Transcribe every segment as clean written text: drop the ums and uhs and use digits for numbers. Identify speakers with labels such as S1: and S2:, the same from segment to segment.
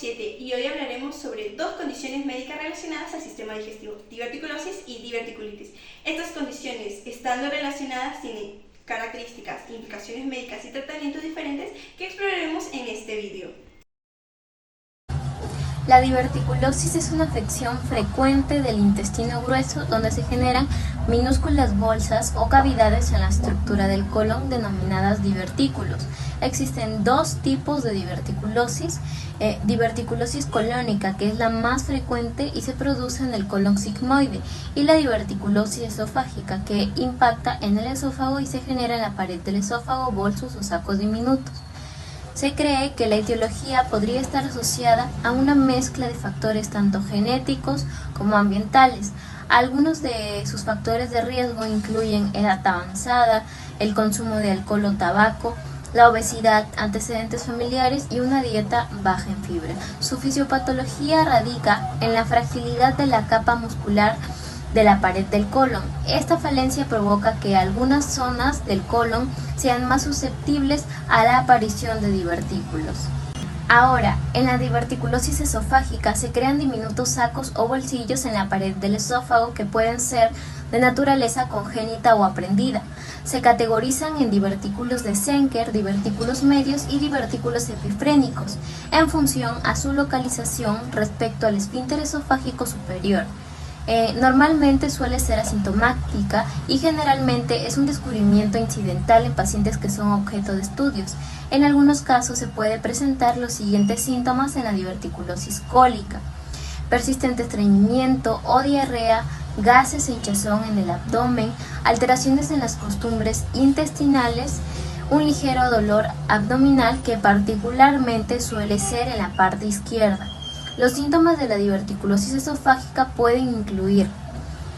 S1: 7 y hoy hablaremos sobre dos condiciones médicas relacionadas al sistema digestivo, diverticulosis y diverticulitis. Estas condiciones, estando relacionadas, tienen características, implicaciones médicas y tratamientos diferentes que exploraremos en este video.
S2: La diverticulosis es una afección frecuente del intestino grueso donde se generan minúsculas bolsas o cavidades en la estructura del colon denominadas divertículos. Existen dos tipos de diverticulosis: diverticulosis colónica, que es la más frecuente y se produce en el colon sigmoide, y la diverticulosis esofágica, que impacta en el esófago y se genera en la pared del esófago bolsos o sacos diminutos. Se cree que la etiología podría estar asociada a una mezcla de factores tanto genéticos como ambientales. Algunos de sus factores de riesgo incluyen edad avanzada, el consumo de alcohol o tabaco, la obesidad, antecedentes familiares y una dieta baja en fibra. Su fisiopatología radica en la fragilidad de la capa muscular de la pared del colon. Esta falencia provoca que algunas zonas del colon sean más susceptibles a la aparición de divertículos. Ahora, en la diverticulosis esofágica se crean diminutos sacos o bolsillos en la pared del esófago que pueden ser de naturaleza congénita o aprendida. Se categorizan en divertículos de Zenker, divertículos medios y divertículos epifrénicos, en función a su localización respecto al esfínter esofágico superior. Normalmente suele ser asintomática y generalmente es un descubrimiento incidental en pacientes que son objeto de estudios. En algunos casos se puede presentar los siguientes síntomas en la diverticulosis cólica: persistente estreñimiento o diarrea, gases e hinchazón en el abdomen, alteraciones en las costumbres intestinales, un ligero dolor abdominal que particularmente suele ser en la parte izquierda. Los síntomas de la diverticulosis esofágica pueden incluir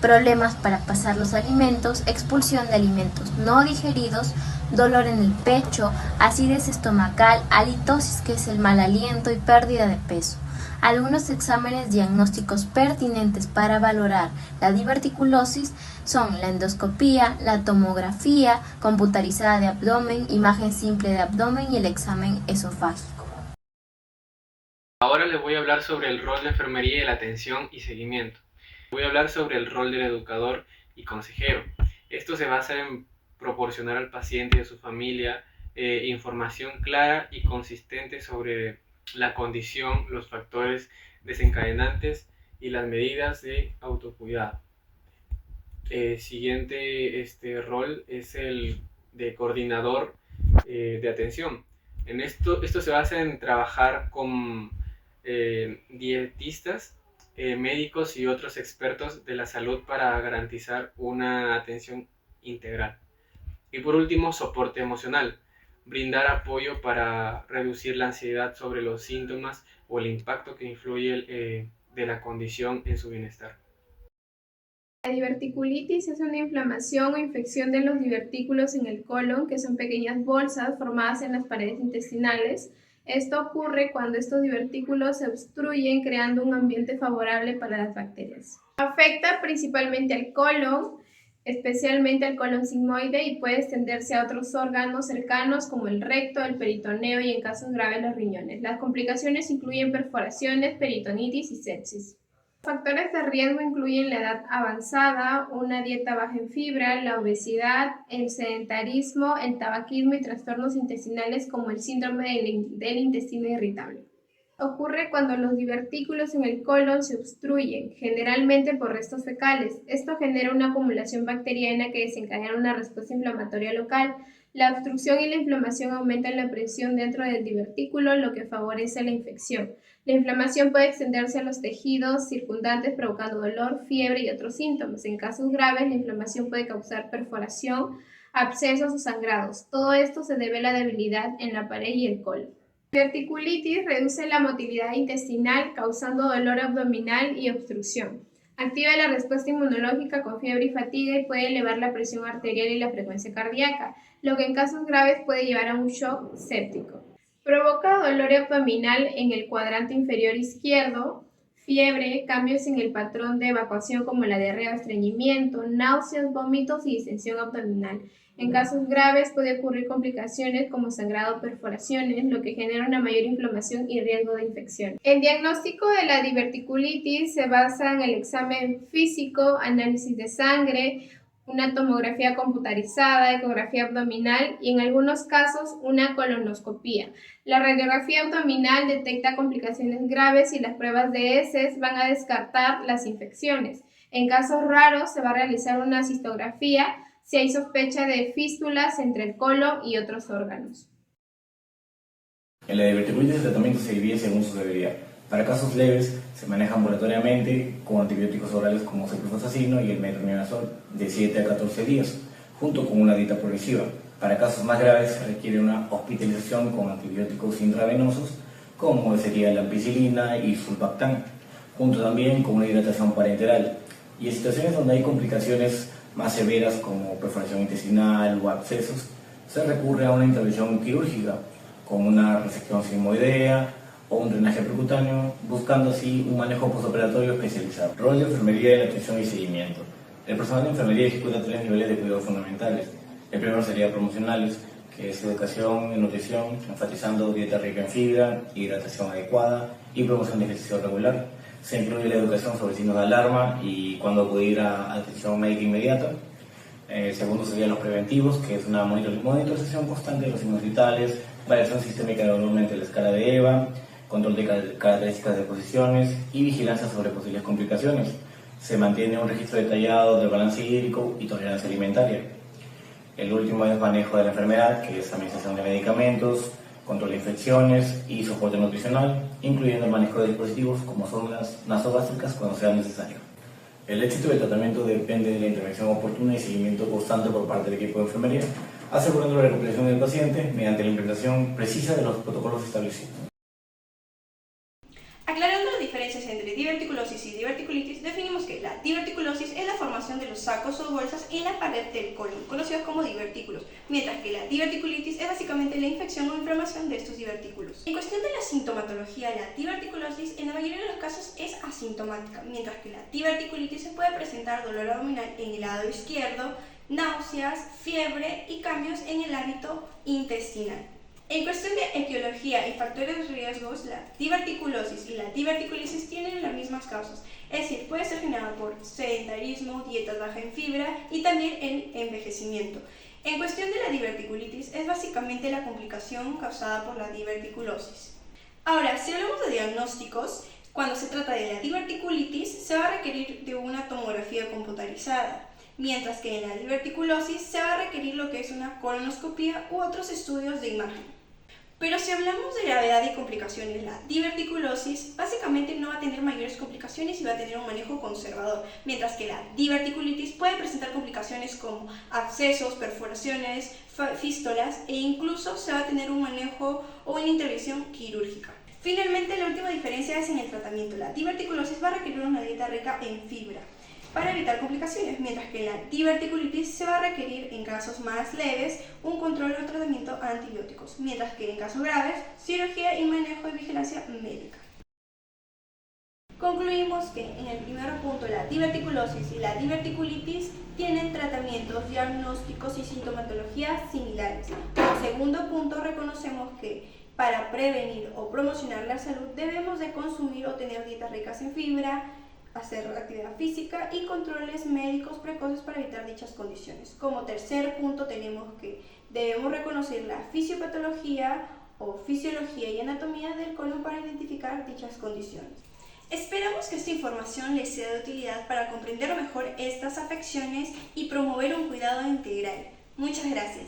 S2: problemas para pasar los alimentos, expulsión de alimentos no digeridos, dolor en el pecho, acidez estomacal, halitosis, que es el mal aliento, y pérdida de peso. Algunos exámenes diagnósticos pertinentes para valorar la diverticulosis son la endoscopía, la tomografía computarizada de abdomen, imagen simple de abdomen y el examen esofágico.
S3: Ahora les voy a hablar sobre el rol de enfermería y la atención y seguimiento. Voy a hablar sobre el rol del educador y consejero. Esto se basa en proporcionar al paciente y a su familia información clara y consistente sobre la condición, los factores desencadenantes y las medidas de autocuidado. Siguiente rol es el de coordinador de atención. Esto se basa en trabajar con dietistas, médicos y otros expertos de la salud para garantizar una atención integral. Y por último, soporte emocional. Brindar apoyo para reducir la ansiedad sobre los síntomas o el impacto que influye de la condición en su bienestar.
S4: La diverticulitis es una inflamación o infección de los divertículos en el colon, que son pequeñas bolsas formadas en las paredes intestinales. Esto ocurre cuando estos divertículos se obstruyen, creando un ambiente favorable para las bacterias. Afecta principalmente al colon, especialmente al colon sigmoide, y puede extenderse a otros órganos cercanos como el recto, el peritoneo y, en casos graves, los riñones. Las complicaciones incluyen perforaciones, peritonitis y sepsis. Factores de riesgo incluyen la edad avanzada, una dieta baja en fibra, la obesidad, el sedentarismo, el tabaquismo y trastornos intestinales como el síndrome del intestino irritable. Ocurre cuando los divertículos en el colon se obstruyen, generalmente por restos fecales. Esto genera una acumulación bacteriana que desencadena una respuesta inflamatoria local. La obstrucción y la inflamación aumentan la presión dentro del divertículo, lo que favorece la infección. La inflamación puede extenderse a los tejidos circundantes, provocando dolor, fiebre y otros síntomas. En casos graves, la inflamación puede causar perforación, abscesos o sangrados. Todo esto se debe a la debilidad en la pared y el colon. La diverticulitis reduce la motilidad intestinal, causando dolor abdominal y obstrucción. Activa la respuesta inmunológica con fiebre y fatiga y puede elevar la presión arterial y la frecuencia cardíaca, lo que en casos graves puede llevar a un shock séptico. Provoca dolor abdominal en el cuadrante inferior izquierdo, fiebre, cambios en el patrón de evacuación como la diarrea o estreñimiento, náuseas, vómitos y distensión abdominal. En casos graves puede ocurrir complicaciones como sangrado o perforaciones, lo que genera una mayor inflamación y riesgo de infección. El diagnóstico de la diverticulitis se basa en el examen físico, análisis de sangre, una tomografía computarizada, ecografía abdominal y en algunos casos una colonoscopía. La radiografía abdominal detecta complicaciones graves y las pruebas de heces van a descartar las infecciones. En casos raros se va a realizar una cistografía si hay sospecha de fístulas entre el colon y otros órganos.
S5: En la diverticulitis el tratamiento se divide según su severidad. Para casos leves se maneja ambulatoriamente con antibióticos orales como ciprofloxacino y el metronidazol de 7 a 14 días, junto con una dieta progresiva. Para casos más graves se requiere una hospitalización con antibióticos intravenosos como sería la ampicilina y sulbactam, junto también con una hidratación parenteral. Y en situaciones donde hay complicaciones más severas como perforación intestinal o abscesos, se recurre a una intervención quirúrgica con una resección sigmoidea o un drenaje percutáneo, buscando así un manejo postoperatorio especializado. Rol de enfermería de la atención y seguimiento. El personal de enfermería ejecuta 3 niveles de cuidados fundamentales. El primero sería promocionales, que es educación en nutrición, enfatizando dieta rica en fibra, hidratación adecuada y promoción de ejercicio regular. Se incluye la educación sobre signos de alarma y cuándo acudir a atención médica inmediata. Segundo serían los preventivos, que es una monitorización constante de los signos vitales, variación sistémica normalmente de la escala de EVA, control de características de posiciones y vigilancia sobre posibles complicaciones. Se mantiene un registro detallado del balance hídrico y tolerancia alimentaria. El último es manejo de la enfermedad, que es administración de medicamentos, control de infecciones y soporte nutricional, incluyendo el manejo de dispositivos como son las nasogástricas cuando sea necesario. El éxito del tratamiento depende de la intervención oportuna y seguimiento constante por parte del equipo de enfermería, asegurando la recuperación del paciente mediante la implementación precisa de los protocolos establecidos.
S1: Aclarando las diferencias entre diverticulosis y diverticulitis, definimos que la diverticulosis es la formación de los sacos o bolsas en la pared del colon, conocidos como divertículos, mientras que la diverticulitis es básicamente la infección o inflamación de estos divertículos. En cuestión de la sintomatología, la diverticulosis en la mayoría de los casos es asintomática, mientras que la diverticulitis se puede presentar dolor abdominal en el lado izquierdo, náuseas, fiebre y cambios en el hábito intestinal. En cuestión de etiología y factores de riesgos, la diverticulosis y la diverticulitis tienen las mismas causas, es decir, puede ser generada por sedentarismo, dieta baja en fibra y también el envejecimiento. En cuestión de la diverticulitis, es básicamente la complicación causada por la diverticulosis. Ahora, si hablamos de diagnósticos, cuando se trata de la diverticulitis, se va a requerir de una tomografía computarizada, mientras que en la diverticulosis se va a requerir lo que es una colonoscopia u otros estudios de imagen. Pero si hablamos de gravedad y complicaciones, la diverticulosis básicamente no va a tener mayores complicaciones y va a tener un manejo conservador, mientras que la diverticulitis puede presentar complicaciones como abscesos, perforaciones, fístulas e incluso se va a tener un manejo o una intervención quirúrgica. Finalmente, la última diferencia es en el tratamiento. La diverticulosis va a requerir una dieta rica en fibra para evitar complicaciones, mientras que en la diverticulitis se va a requerir en casos más leves un control o tratamiento antibióticos, mientras que en casos graves, cirugía y manejo de vigilancia médica. Concluimos que en el primer punto la diverticulosis y la diverticulitis tienen tratamientos diagnósticos y sintomatología similares. En el segundo punto reconocemos que para prevenir o promocionar la salud debemos de consumir o tener dietas ricas en fibra, hacer actividad física y controles médicos precoces para evitar dichas condiciones. Como tercer punto tenemos que debemos reconocer la fisiopatología o fisiología y anatomía del colon para identificar dichas condiciones. Esperamos que esta información les sea de utilidad para comprender mejor estas afecciones y promover un cuidado integral. Muchas gracias.